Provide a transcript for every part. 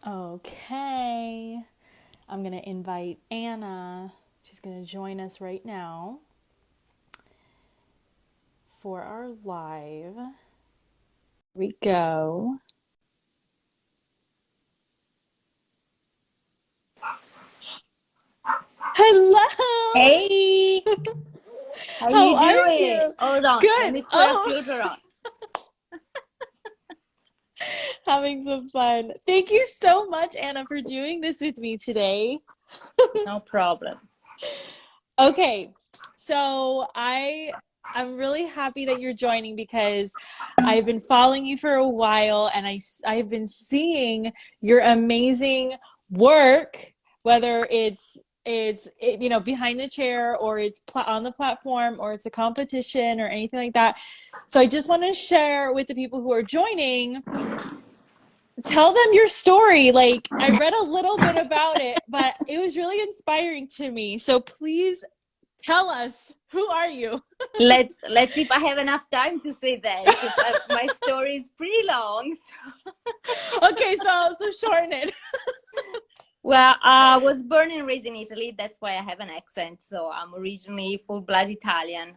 Okay. I'm going to invite Anna. She's going to join us right now for our live. Here we go. Hello. Hey, how How you are doing? you? Hold on, let Good. me put a Oh, filter on. having some fun. Thank you so much, Anna, for doing this with me today. No problem. Okay, so I'm really happy that you're joining because I've been following you for a while and I've been seeing your amazing work, whether it's behind the chair or it's on the platform or it's a competition or anything like that. So I just want to share with the people who are joining, tell them your story. Like, I read a little bit about it, but it was really inspiring to me. So please tell us, who are you? Let's see if I have enough time to say that because my story is pretty long. Okay, so shorten it. Well, I was born and raised in Italy. That's why I have an accent. So I'm originally full-blood Italian,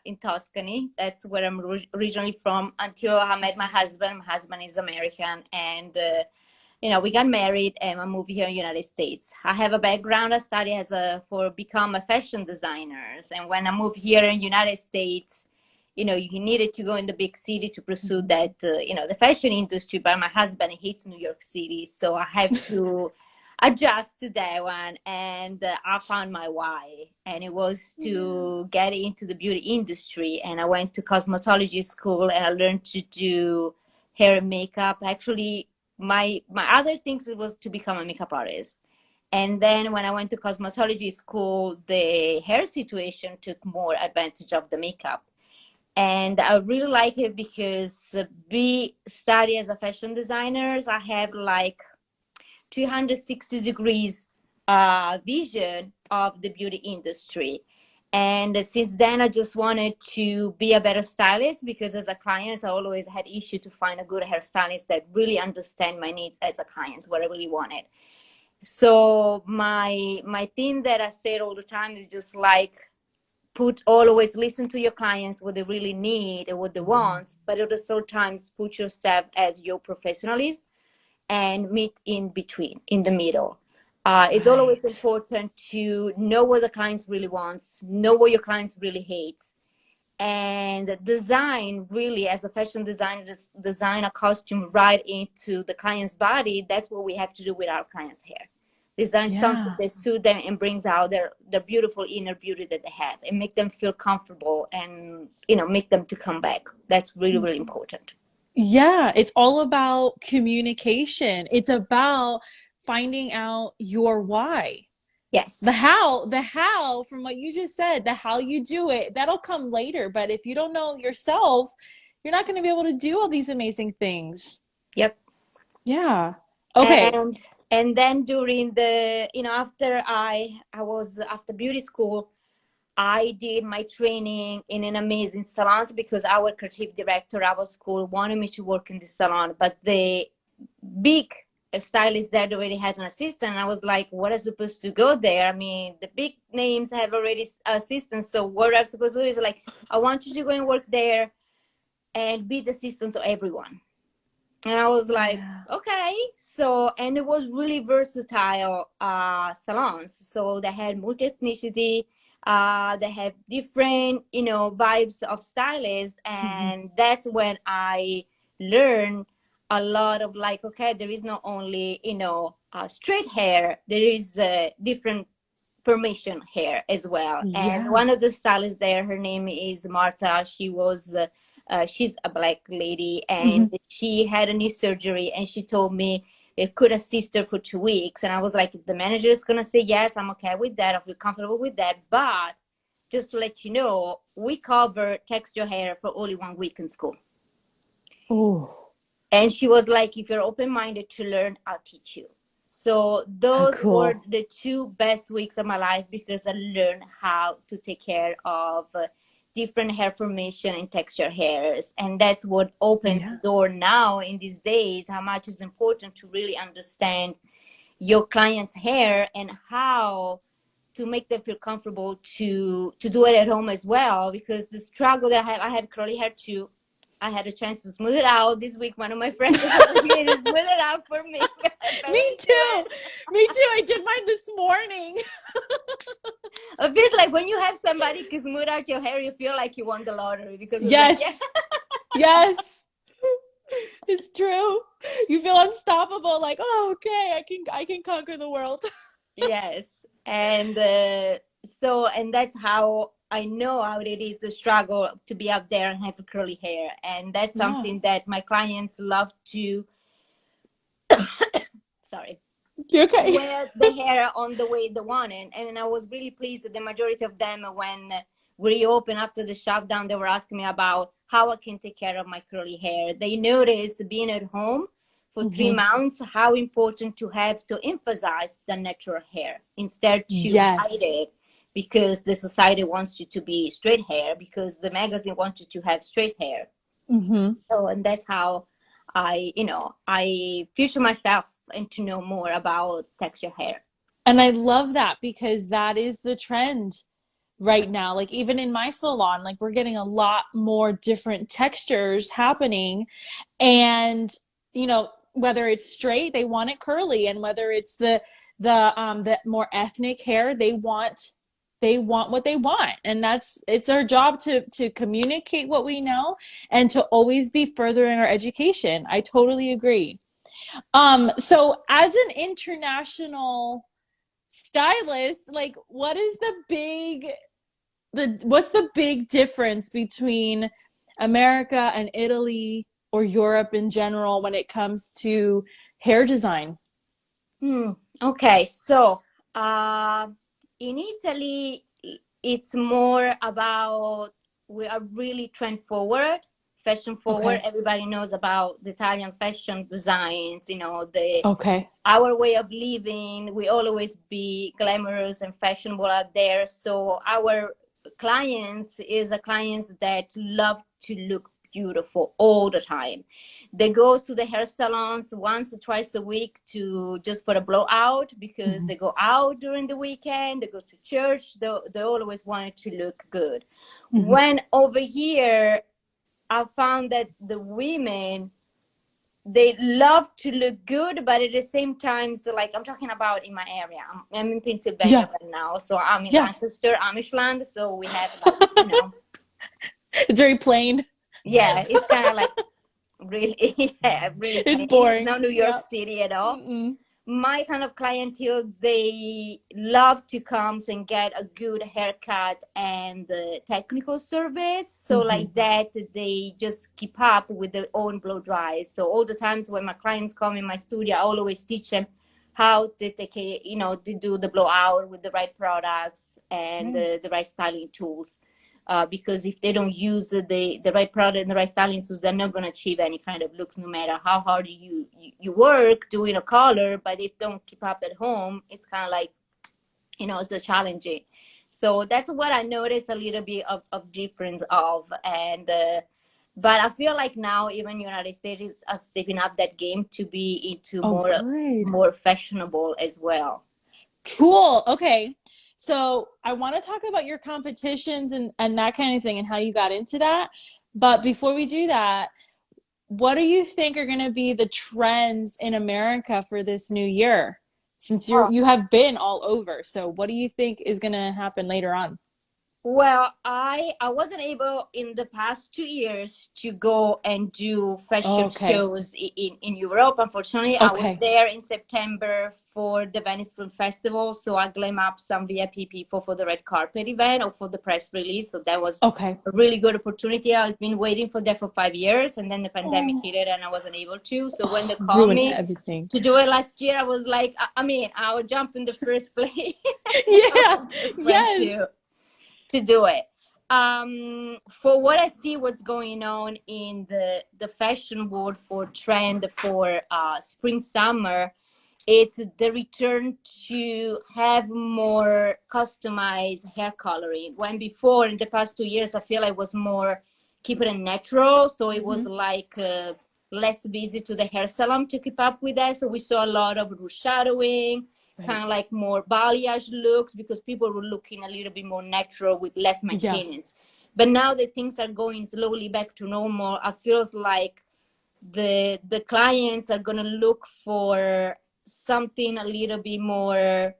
in Tuscany. That's where I'm originally from until I met my husband. My husband is American, and we got married, and I moved here in the United States. I have a background. I studied for become a fashion designers, and when I moved here in the United States, you needed to go in the big city to pursue that, the fashion industry. But my husband hates New York City, so I have to adjust to that one. And I found my why, and it was to get into the beauty industry. And I went to cosmetology school, and I learned to do hair and makeup. Actually, my other things it was to become a makeup artist. And then when I went to cosmetology school, the hair situation took more advantage of the makeup. And I really like it because we study as a fashion designers. I have like 360 degrees vision of the beauty industry. And since then, I just wanted to be a better stylist because as a client, I always had issue to find a good hairstylist that really understand my needs as a client, what I really wanted. So my thing that I said all the time is just like always listen to your clients what they really need and what they want, but at the same times put yourself as your professionalism and meet in between, in the middle. It's always Right. important to know what the clients really wants, know what your clients really hates, and design really as a fashion designer, just design a costume right into the client's body. That's what we have to do with our clients' hair. Design something Yeah. that suits them and brings out their beautiful inner beauty that they have and make them feel comfortable and make them to come back. That's really, really important. Yeah, it's all about communication. It's about finding out your why. Yes. The how, from what you just said, the how you do it, that'll come later. But if you don't know yourself, you're not going to be able to do all these amazing things. Yep. Yeah. Okay. And then during the after I was after beauty school, I did my training in an amazing salons because our creative director at our school wanted me to work in the salon, but the big stylist that already had an assistant. I was like, what am I supposed to go there? I mean, the big names have already assistants, so what I'm supposed to do is like, I want you to go and work there and be the assistant of everyone. And I was like, Yeah. okay. So, and it was really versatile salons. So they had multi-ethnicity, they have different, vibes of stylists. And that's when I learned a lot of like, okay, there is not only, straight hair, there is different permission hair as well. And Yeah. one of the stylists there, her name is Marta. She's a black lady, and she had a knee surgery, and she told me it could assist her for 2 weeks. And I was like, if the manager is gonna say yes, I'm okay with that. I feel comfortable with that. But just to let you know, we cover texture hair for only 1 week in school. Oh, And she was like, if you're open-minded to learn, I'll teach you. So how those were cool. the 2 best weeks of my life because I learned how to take care of different hair formation and texture hairs. And that's what opens the door now in these days, how much is important to really understand your client's hair and how to make them feel comfortable to do it at home as well. Because the struggle that I have curly hair too. I had a chance to smooth it out this week. One of my friends was here to smooth it out for me. Me too. Me too. I did mine this morning. It feels like when you have somebody to smooth out your hair, you feel like you won the lottery because yes, like, yes, it's true. You feel unstoppable. Like, oh, okay, I can conquer the world. Yes, and and that's how I know how it is the struggle to be up there and have curly hair, and that's something that my clients love to. Sorry. You're okay. Wear the hair on the way they want it. And I was really pleased that the majority of them, when we reopened after the shutdown, they were asking me about how I can take care of my curly hair. They noticed being at home for 3 months, how important to have to emphasize the natural hair instead to hide it, because the society wants you to be straight hair, because the magazine wants you to have straight hair. So, and that's how I future myself and to know more about texture hair. And I love that because that is the trend right now. Like even in my salon, like we're getting a lot more different textures happening. And, you know, whether it's straight, they want it curly. And whether it's the more ethnic hair, they want what they want. And it's our job to communicate what we know and to always be furthering our education. I totally agree. So as an international stylist, like what's the big difference between America and Italy or Europe in general when it comes to hair design? Okay, so in Italy, it's more about, we are really trend forward, fashion forward. Okay. Everybody knows about the Italian fashion designs, you know, our way of living. We always be glamorous and fashionable out there. So our clients that love to look beautiful all the time. They go to the hair salons once or twice a week just for a blowout, because they go out during the weekend, they go to church, they always wanted to look good. When over here, I found that the women, they love to look good, but at the same time, so like I'm talking about in my area, I'm in Pennsylvania right now, so I'm in Lancaster, Amishland, so we have like, you know, it's very plain. Yeah, it's kind of like really, really it's plain. boring. It's not New York City at all. My kind of clientele, they love to come and get a good haircut and technical service. So like that, they just keep up with their own blow dries. So all the times when my clients come in my studio, I always teach them how to take, to do the blowout with the right products and the right styling tools. Because if they don't use the right product and the right styling tools, they're not going to achieve any kind of looks, no matter how hard you work doing a color. But if don't keep up at home, it's kind of like, it's so challenging. So that's what I noticed a little bit of difference of. And but I feel like now even United States is stepping up that game to be into more fashionable as well. Cool. Okay. So I want to talk about your competitions and that kind of thing and how you got into that. But before we do that, what do you think are going to be the trends in America for this new year? Since you have been all over. So what do you think is going to happen later on? Well, I wasn't able in the past 2 years to go and do fashion shows in Europe. Unfortunately, I was there in September for the Venice Film Festival. So I glam up some VIP people for the red carpet event or for the press release. So that was a really good opportunity. I've been waiting for that for 5 years, and then the pandemic hit it and I wasn't able to. So when they called me to do it last year, I was like, I would jump in the first place. To do it. For what I see what's going on in the fashion world for trend for spring summer, It's the return to have more customized hair coloring. When before, in the past 2 years, I feel I was more keeping it natural. So it was like less busy to the hair salon to keep up with that. So we saw a lot of shadowing, kind of like more balayage looks, because people were looking a little bit more natural with less maintenance. But now that things are going slowly back to normal, I feels like the clients are going to look for something a little bit more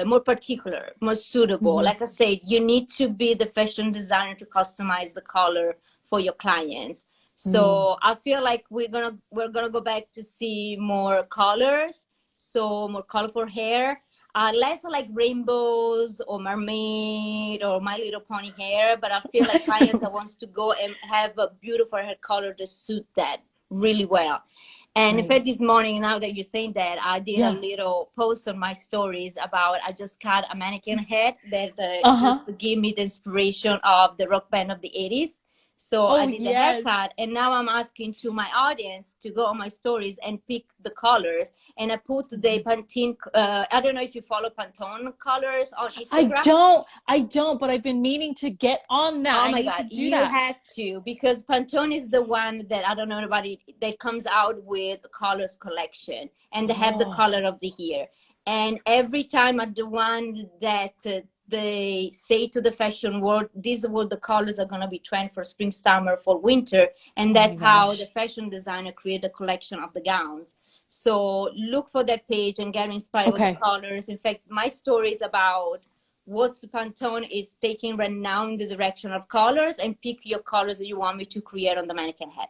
more particular, more suitable. Like I said, you need to be the fashion designer to customize the color for your clients. So I feel like we're gonna go back to see more colors, so more colorful hair, less like rainbows or mermaid or My Little Pony hair. But I feel like clients that wants to go and have a beautiful hair color to suit that really well. And in fact, this morning, now that you're saying that, I did a little post on my stories about, I just cut a mannequin head that just to give me the inspiration of the rock band of the 80s. So I did the haircut, and now I'm asking to my audience to go on my stories and pick the colors. And I put the Pantene, I don't know if you follow Pantone colors on Instagram. I don't, but I've been meaning to get on that. Oh my God, you have to, because Pantone is the one that, I don't know anybody, that comes out with a colors collection, and they have the color of the year. And every time at the one that they say to the fashion world, these are what the colors are going to be trend for spring, summer, for winter. And that's how the fashion designer create a collection of the gowns. So look for that page and get inspired with the colors. In fact, my story is about what's Pantone is taking right now in the direction of colors, and pick your colors that you want me to create on the mannequin head.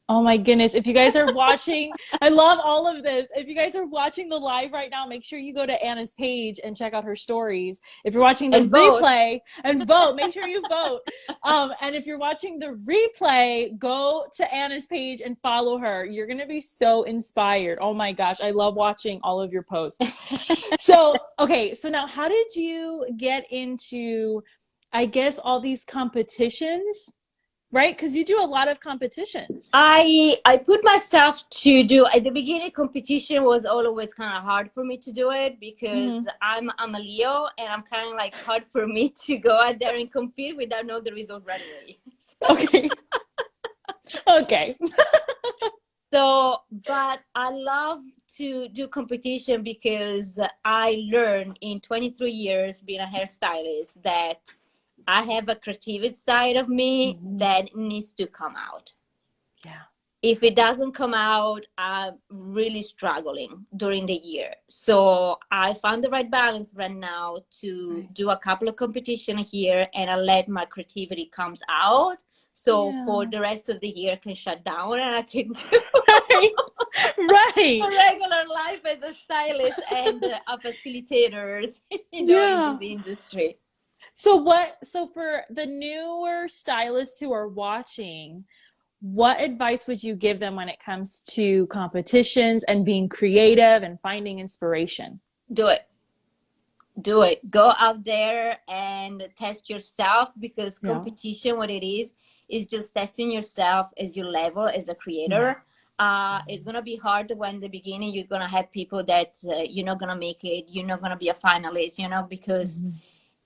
Oh my goodness. If you guys are watching, I love all of this. If you guys are watching the live right now, make sure you go to Anna's page and check out her stories. If you're watching the replay, and vote, make sure you vote. And if you're watching the replay, go to Anna's page and follow her. You're going to be so inspired. Oh my gosh. I love watching all of your posts. So, okay. So now, how did you get into, I guess, all these competitions? Right? Because you do a lot of competitions. I put myself to do, at the beginning, competition was always kind of hard for me to do it, because I'm a Leo, and I'm kind of like hard for me to go out there and compete without knowing the result right away. Okay. Okay. So, but I love to do competition, because I learned in 23 years being a hairstylist that I have a creative side of me that needs to come out. Yeah. If it doesn't come out, I'm really struggling during the year. So I found the right balance right now to do a couple of competitions here, and I let my creativity comes out. So for the rest of the year, I can shut down, and I can do a regular life as a stylist and a facilitator, in this industry. So for the newer stylists who are watching, what advice would you give them when it comes to competitions and being creative and finding inspiration? Do it. Go out there and test yourself, because competition, what it is just testing yourself as your level as a creator. It's going to be hard when in the beginning you're going to have people that you're not going to make it, you're not going to be a finalist, because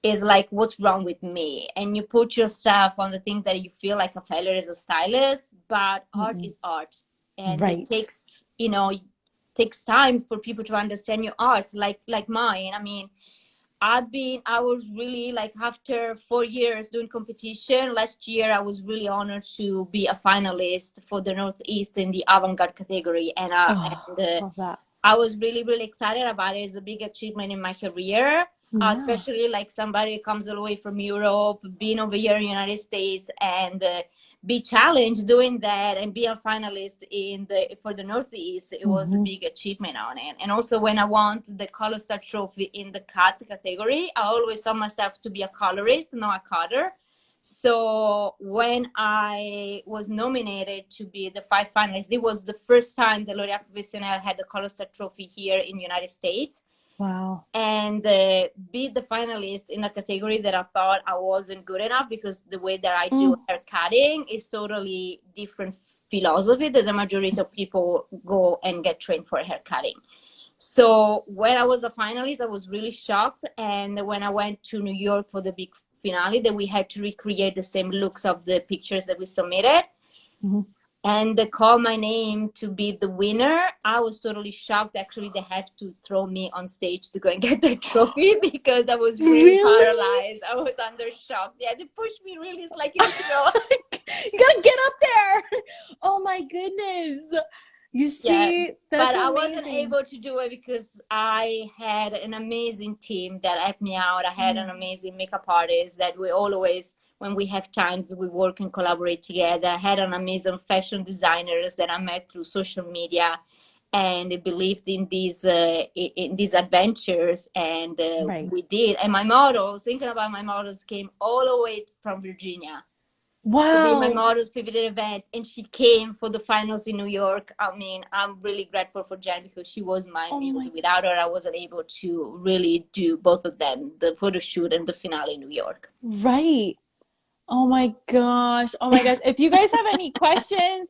is like, what's wrong with me? And you put yourself on the thing that you feel like a failure as a stylist. But art is art, and it takes takes time for people to understand your art, like mine. I mean, I was really, like, after 4 years doing competition, last year I was really honored to be a finalist for the Northeast in the avant-garde category, and I was really, really excited about it. It's a big achievement in my career. Especially like somebody who comes all the way from Europe, being over here in the United States, and be challenged doing that, and be a finalist for the Northeast. It was a big achievement on it. And also, when I won the Color Star Trophy in the cut category, I always saw myself to be a colorist, not a cutter. So when I was nominated to be the 5 finalists, it was the first time the L'Oréal Professionnel had the Color Star Trophy here in the United States. Wow. and be the finalist in a category that I thought I wasn't good enough, because the way that I do Mm. hair cutting is totally different philosophy that the majority of people go and get trained for hair cutting. So when I was a finalist, I was really shocked. And when I went to New York for the big finale, then we had to recreate the same looks of the pictures that we submitted. Mhm. And they called my name to be the winner. I was totally shocked. Actually, they have to throw me on stage to go and get the trophy because I was really Really? paralyzed. I was under shock. Yeah, they pushed me really. It's like, you need to go. You gotta get up there. Oh my goodness. You Yeah, see, that's but I wasn't amazing. able to do it because I had an amazing team that helped me out. I had an Mm. amazing makeup artist that we always, when we have times, we work and collaborate together. I had an amazing fashion designers that I met through social media, and they believed in these adventures, and Right. we did. And my models, thinking about my models, came all the way from Virginia to be my Wow. model's pivoted event, and she came for the finals in New York. I mean, I'm really grateful for Jen because she was my Oh muse. my, Without her, I wasn't able to really do both of them, the photo shoot and the finale in New York. right. Oh my gosh. Oh my gosh. If you guys have any questions,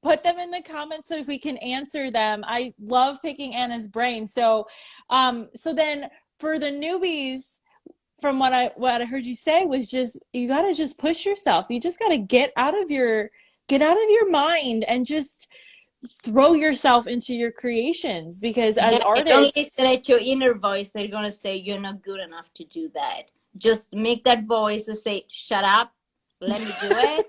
put them in the comments so we can answer them. I love picking Anna's brain. So then for the newbies, from what I heard you say was just you got to just push yourself. You just got to get out of your mind and just throw yourself into your creations because as Yeah, and don't listen artists, at your inner voice. They're gonna say you're not good enough to do that. Just make that voice and say, "Shut up, let me do it."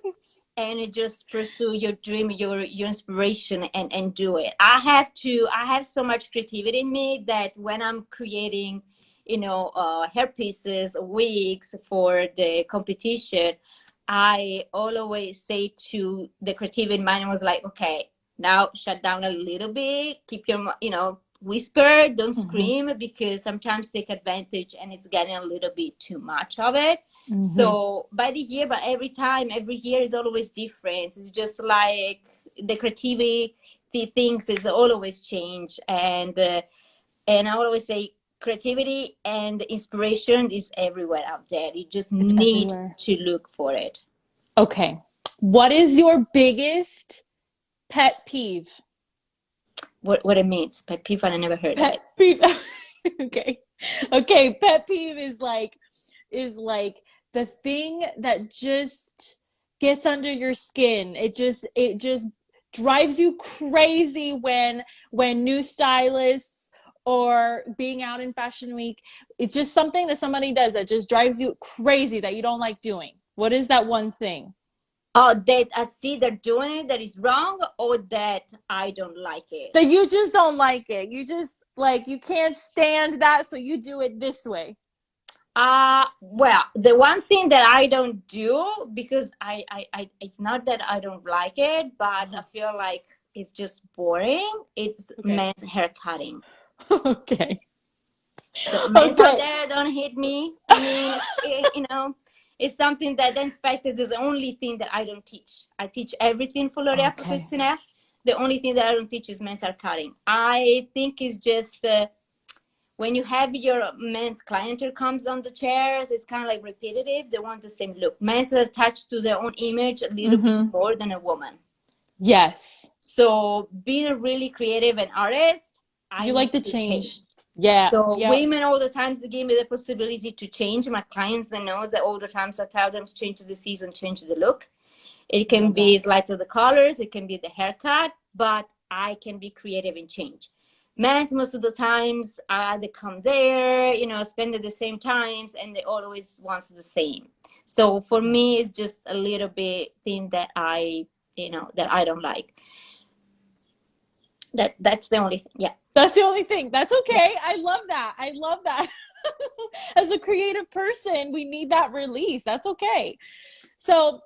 And it just pursue your dream, your inspiration, and do it. I have so much creativity in me that when I'm creating, hair pieces, wigs for the competition, I always say to the creative in mind, I was like, okay, now shut down a little bit, keep your, whisper, don't hmm scream, because sometimes take advantage and it's getting a little bit too much of it. hmm So by the year, but every time, every year is always different. It's just like the creativity things is always change. And I always say creativity and inspiration is everywhere out there. You just it's need everywhere. to look for it. Okay. What is your biggest pet peeve? What it means. But people, I never heard Pet that. peeve. Okay. Okay, pet peeve is like the thing that just gets under your skin. It just drives you crazy when new stylists or being out in fashion week, it's just something that somebody does that just drives you crazy that you don't like doing. What is that one thing? Oh, that I see they're doing it that is wrong, or that I don't like it. That you just don't like it. You just like you can't stand that, so you do it this way. Well, the one thing that I don't do, because it's not that I don't like it, but I feel like it's just boring. It's Okay. men's hair cutting. Okay. So men's out Okay. there, don't hit me. I mean, it's something that the inspector is the only thing that I don't teach. I teach everything for L'Oréal Okay. Professionnel. The only thing that I don't teach is men's hair cutting. I think it's just when you have your men's clientele comes on the chairs, it's kind of like repetitive. They want the same look. Men's are attached to their own image a little bit Mm-hmm. more than a woman. Yes. So being a really creative and artist, I You like need the to change. change. Yeah. So Yep. women all the times they give me the possibility to change. My clients, they know that all the times I tell them to change the season, change the look. It I can love that. be lighter the colors, it can be the haircut, but I can be creative and change. Men's most of the times they come there, spend at the same times, and they always want the same. So for Yeah. me, it's just a little bit thing that that I don't like. That's the only thing. Yeah. That's the only thing. That's Yeah. okay. I love that. I love that. As a creative person, we need that release. That's okay. So,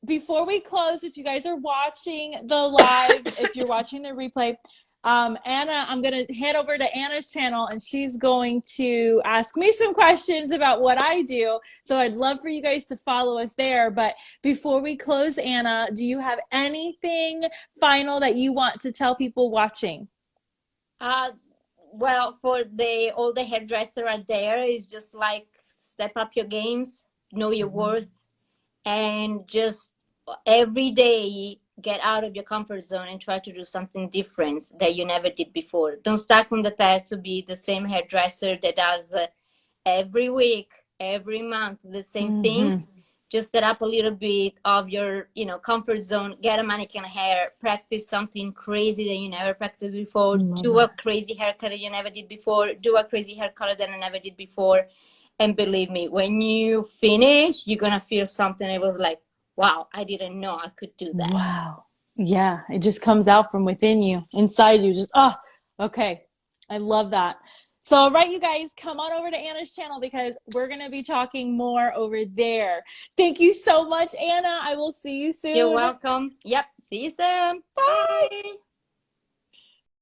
before we close, if you guys are watching the live, if you're watching the replay, Anna, I'm going to head over to Anna's channel and she's going to ask me some questions about what I do. So, I'd love for you guys to follow us there. But before we close, Anna, do you have anything final that you want to tell people watching? Uh, Well, for all the hairdresser out there is just like step up your games, know your worth, and just every day get out of your comfort zone and try to do something different that you never did before. Don't stuck on the path to be the same hairdresser that does every week, every month, the same things. Just get up a little bit of your, comfort zone, get a mannequin hair, practice something crazy that you never practiced before, do a crazy haircut that you never did before, do a crazy hair color that I never did before. And believe me, when you finish, you're going to feel something. It was like, wow, I didn't know I could do that. Wow. Yeah. It just comes out from within you, inside you. Just, oh, okay. I love that. So, all right, you guys, come on over to Anna's channel because we're going to be talking more over there. Thank you so much, Anna. I will see you soon. You're welcome. Yep. See you soon. Bye.